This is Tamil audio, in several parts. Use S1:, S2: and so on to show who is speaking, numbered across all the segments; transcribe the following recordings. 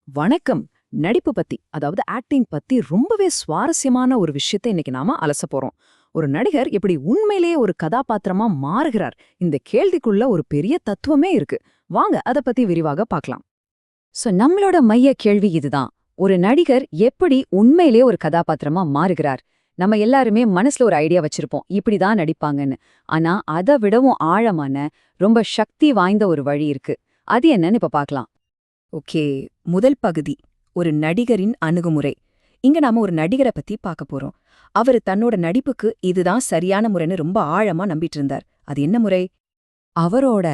S1: வணக்கம். நடிப்பு பத்தி, அதாவது ஆக்டிங் பத்தி ரொம்பவே சுவாரஸ்யமான ஒரு விஷயத்தை இன்னைக்கு நாம அலச போறோம். ஒரு நடிகர் எப்படி உண்மையிலேயே ஒரு கதாபாத்திரமா மாறுகிறார்? இந்த கேள்விக்குள்ள ஒரு பெரிய தத்துவமே இருக்கு. வாங்க அத பத்தி விரிவாக பார்க்கலாம். நம்மளோட மைய கேள்வி இதுதான். ஒரு நடிகர் எப்படி உண்மையிலேயே ஒரு கதாபாத்திரமா மாறுகிறார்? நம்ம எல்லாருமே மனசுல ஒரு ஐடியா வச்சிருப்போம், இப்படிதான் நடிப்பாங்கன்னு. ஆனா அதை விடவும் ஆழமான, ரொம்ப சக்தி வாய்ந்த ஒரு வழி இருக்கு. அது என்னன்னு இப்ப பார்க்கலாம்.
S2: ஓகே. முதல் பகுதி, ஒரு நடிகரின் அணுகுமுறை. இங்க நாம ஒரு நடிகரை பத்தி பார்க்க போறோம். அவரு தன்னோட நடிப்புக்கு இதுதான் சரியான முறைன்னு ரொம்ப ஆழமா நம்பிட்டு இருந்தார். அது என்ன முறை?
S1: அவரோட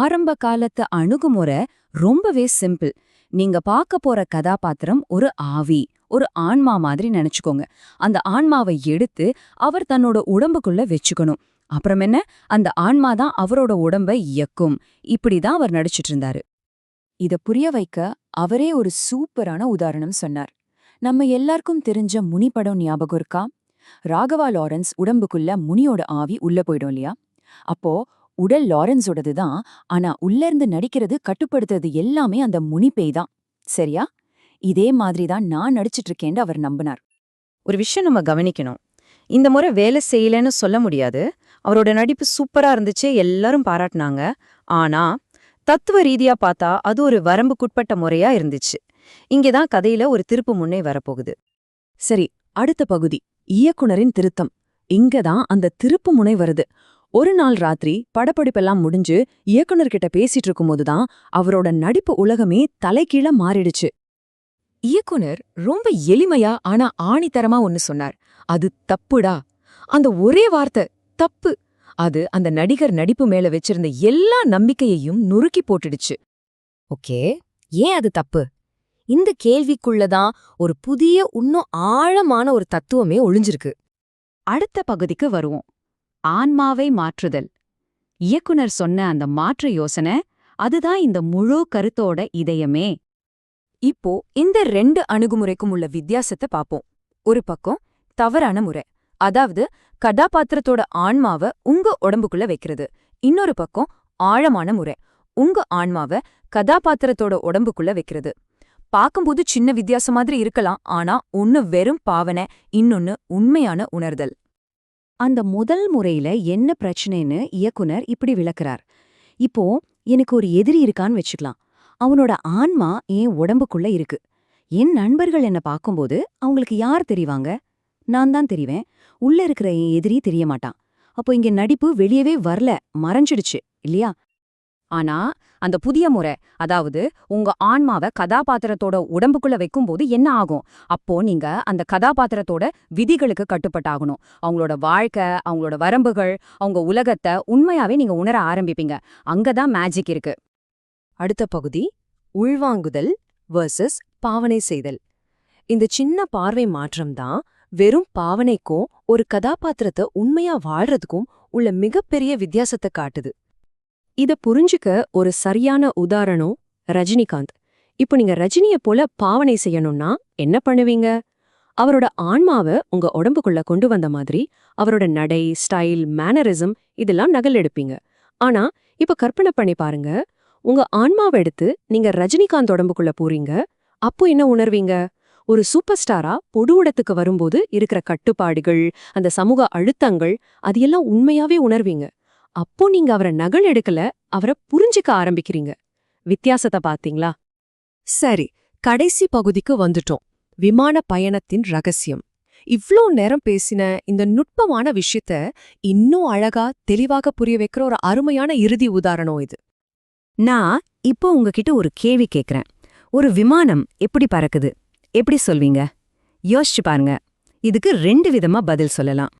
S1: ஆரம்ப காலத்து அணுகுமுறை ரொம்பவே சிம்பிள். நீங்க பார்க்க போற கதாபாத்திரம் ஒரு ஆவி, ஒரு ஆன்மா மாதிரி நினைச்சுக்கோங்க. அந்த ஆன்மாவை எடுத்து அவர் தன்னோட உடம்புக்குள்ள வச்சுக்கணும். அப்புறம் என்ன, அந்த ஆன்மா தான் அவரோட உடம்பை இயக்கும். இப்படிதான் அவர் நடிச்சிட்டு இருந்தாரு. இத புரிய வைக்க அவரே ஒரு சூப்பரான உதாரணம் சொன்னார். நம்ம எல்லாருக்கும் தெரிஞ்ச முனி படம் ஞாபகம் இருக்கா? ராகவா லாரன்ஸ் உடம்புக்குள்ள முனியோட ஆவி உள்ள போயிடும் இல்லையா? அப்போ உடல் லாரன்ஸோடது தான், ஆனா உள்ள இருந்து நடிக்கிறது, கட்டுப்படுத்துறது எல்லாமே அந்த முனி பேய் தான். சரியா? இதே மாதிரி தான் நான் நடிச்சிட்டு இருக்கேன்னு அவர் நம்பினார்.
S2: ஒரு விஷயம் நம்ம கவனிக்கணும். இந்த முறை வேலை செய்யலன்னு சொல்ல முடியாது. அவரோட நடிப்பு சூப்பரா இருந்துச்சு, எல்லாரும் பாராட்டினாங்க. ஆனா தத்துவ ரீதியா பார்த்தா அது ஒரு வரம்புக்குட்பட்ட முறையா இருந்துச்சு. இங்கதான் கதையில ஒரு திருப்பு முன்னே வரப்போகுது.
S1: சரி, அடுத்த பகுதி, இயக்குனரின் திருத்தம். இங்கதான் அந்த திருப்பு முனை வருது. ஒரு நாள் ராத்திரி படப்பிடிப்பெல்லாம் முடிஞ்சு இயக்குனர்கிட்ட பேசிட்டு இருக்கும்போதுதான் அவரோட நடிப்பு உலகமே தலைகீழ மாறிடுச்சு. இயக்குனர் ரொம்ப எளிமையா ஆனா ஆணித்தரமா ஒன்னு சொன்னார். அது தப்புடா. அந்த ஒரே வார்த்தை, தப்பு, அது அந்த நடிகர் நடிப்பு மேல வச்சிருந்த எல்லா நம்பிக்கையையும் நுறுக்கி போட்டுடுச்சு.
S2: ஓகே, ஏன் அது தப்பு? இந்த கேள்விக்குள்ளதான் ஒரு புதிய, இன்னும் ஆழமான ஒரு தத்துவமே ஒளிஞ்சிருக்கு.
S1: அடுத்த பகுதிக்கு வருவோம். ஆன்மாவை மாற்றுதல். இயக்குனர் சொன்ன அந்த மாற்று யோசனை, அதுதான் இந்த முழு கருத்தோட இதயமே.
S2: இப்போ இந்த ரெண்டு அணுகுமுறைக்கும் உள்ள வித்தியாசத்தை பாப்போம். ஒரு பக்கம் தவறான முறை, அதாவது கதாபாத்திரத்தோட ஆன்மாவை உங்க உடம்புக்குள்ள வைக்கிறது. இன்னொரு பக்கம் ஆழமான முறை, உங்க ஆன்மாவை கதாபாத்திரத்தோட உடம்புக்குள்ள வைக்கிறது. பார்க்கும்போது சின்ன வித்தியாசம் மாதிரி இருக்கலாம், ஆனா ஒன்னு வெறும் பாவனை, இன்னொன்னு உண்மையான உணர்தல்.
S1: அந்த முதல் முறையில என்ன பிரச்சனைன்னு இயக்குனர் இப்படி விளக்குறார். இப்போ எனக்கு ஒரு எதிரி இருக்கான்னு வச்சுக்கலாம். அவனோட ஆன்மா என் உடம்புக்குள்ள இருக்கு. என் நண்பர்கள் என்ன பார்க்கும்போது அவங்களுக்கு யார் தெரிவாங்க? நான் தான் தெரிவேன். உள்ள இருக்கிற என் எதிரி தெரிய மாட்டான். அப்போ இங்க நடிப்பு வெளியவே வரல, மறைஞ்சிடுச்சு இல்லையா? ஆனா அந்த புதிய முறை, அதாவது உங்க ஆன்மாவை கதாபாத்திரத்தோட உடம்புக்குள்ள வைக்கும்போது என்ன ஆகும்? அப்போ நீங்க அந்த கதாபாத்திரத்தோட விதிகளுக்கு கட்டுப்பட்டாகணும். அவங்களோட வாழ்க்கை, அவங்களோட வரம்புகள், அவங்க உலகத்தை உண்மையாவே நீங்க உணர ஆரம்பிப்பீங்க. அங்கதான் மேஜிக் இருக்கு.
S2: அடுத்த பகுதி, உள்வாங்குதல் வெர்சஸ் பாவனை செய்தல். இந்த சின்ன பார்வை மாற்றம்தான் வெறும் பாவனைக்கும் ஒரு கதாபாத்திரத்தை உண்மையா வாழ்றதுக்கும் உள்ள மிகப்பெரிய வித்தியாசத்தை காட்டுது. இத புரிஞ்சுக்க ஒரு சரியான உதாரணம் ரஜினிகாந்த். இப்போ நீங்க ரஜினிய போல பாவனை செய்யணும்னா என்ன பண்ணுவீங்க? அவரோட ஆன்மாவை உங்க உடம்புக்குள்ள கொண்டு வந்த மாதிரி அவரோட நடை, ஸ்டைல், மேனரிசம் இதெல்லாம் நகல் எடுப்பீங்க. ஆனா இப்ப கற்பனை பண்ணி பாருங்க, உங்க ஆன்மாவை எடுத்து நீங்க ரஜினிகாந்த் உடம்புக்குள்ள போறீங்க. அப்போ என்ன உணர்வீங்க? ஒரு சூப்பர் ஸ்டாரா பொது இடத்துக்கு வரும்போது இருக்கிற கட்டுப்பாடுகள், அந்த சமூக அழுத்தங்கள், அது எல்லாம் உண்மையாவே உணர்வீங்க. அப்போ நீங்க அவரை நகல் எடுக்கல, அவரை புரிஞ்சுக்க ஆரம்பிக்கிறீங்க. வித்தியாசத்தை பாத்தீங்களா? சரி, கடைசி பகுதிக்கு வந்துட்டோம். விமான பயணத்தின் ரகசியம். இவ்ளோ நேரம் பேசின இந்த நுட்பமான விஷயத்த இன்னும் அழகா, தெளிவாக புரிய வைக்கிற ஒரு அருமையான இறுதி உதாரணம் இது.
S1: நான் இப்போ உங்ககிட்ட ஒரு கேள்வி கேக்குறேன். ஒரு விமானம் எப்படி பறக்குது? எப்படி சொல்வீங்க? யோசிச்சு பாருங்க. இதுக்கு 2 விதமா பதில் சொல்லலாம்.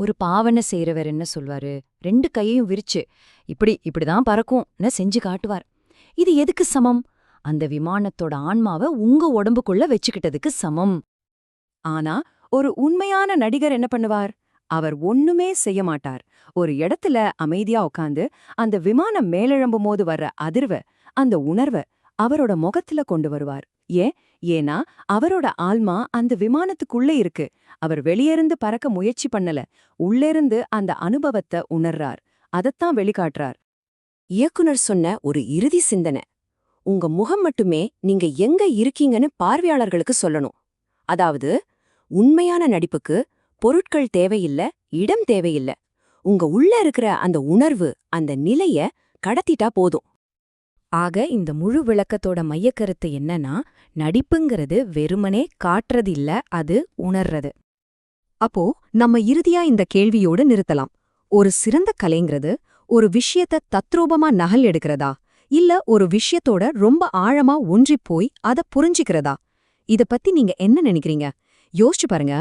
S1: ஒரு பாவனை செய்யறவர் என்ன சொல்வாரு? 2 கையையும் விரிச்சு இப்படிதான் பறக்கும்னு செஞ்சு காட்டுவார். இது எதுக்கு சமம்? அந்த விமானத்தோட ஆன்மாவை உங்க உடம்புக்குள்ள வச்சுக்கிட்டதுக்கு சமம். ஆனா ஒரு உண்மையான நடிகர் என்ன பண்ணுவார்? அவர் ஒண்ணுமே செய்ய மாட்டார். ஒரு இடத்துல அமைதியா உட்காந்து அந்த விமானம் மேலெழும்பும் போது வர்ற அதிர்வை, அந்த உணர்வை அவரோட முகத்துல கொண்டு வருவார். ஏன்னா அவரோட ஆன்மா அந்த விமானத்துக்குள்ளே இருக்கு. அவர் வெளியிருந்து பறக்க முயற்சி பண்ணல, உள்ளிருந்து அந்த அனுபவத்தை உணர்றார். அதத்தான் வெளிக்காட்டுறார். இயக்குனர் சொன்ன ஒரு இறுதி சிந்தனை,
S2: உங்க முகம் மட்டுமே நீங்க எங்க இருக்கீங்கன்னு பார்வையாளர்களுக்கு சொல்லணும். அதாவது உண்மையான நடிப்புக்கு பொருட்கள் தேவையில்ல, இடம் தேவையில்ல. உங்க உள்ள இருக்கிற அந்த உணர்வு, அந்த நிலைய கடத்திட்டா போதும்.
S1: ஆக இந்த முழு விளக்கத்தோட மையக்கருத்து என்னன்னா, நடிப்புங்கிறது வெறுமனே காட்டுறதில்ல, அது உணர்றது. அப்போ நம்ம இறுதியா இந்த கேள்வியோடு நிறுத்தலாம். ஒரு சிறந்த கலைங்கிறது ஒரு விஷயத்த தத்ரூபமா நகல் எடுக்கிறதா, இல்ல ஒரு விஷயத்தோட ரொம்ப ஆழமா ஒன்றிப் போய் அத புரிஞ்சிக்கிறதா? இத பத்தி நீங்க என்ன நினைக்கிறீங்க? யோசிச்சு பாருங்க.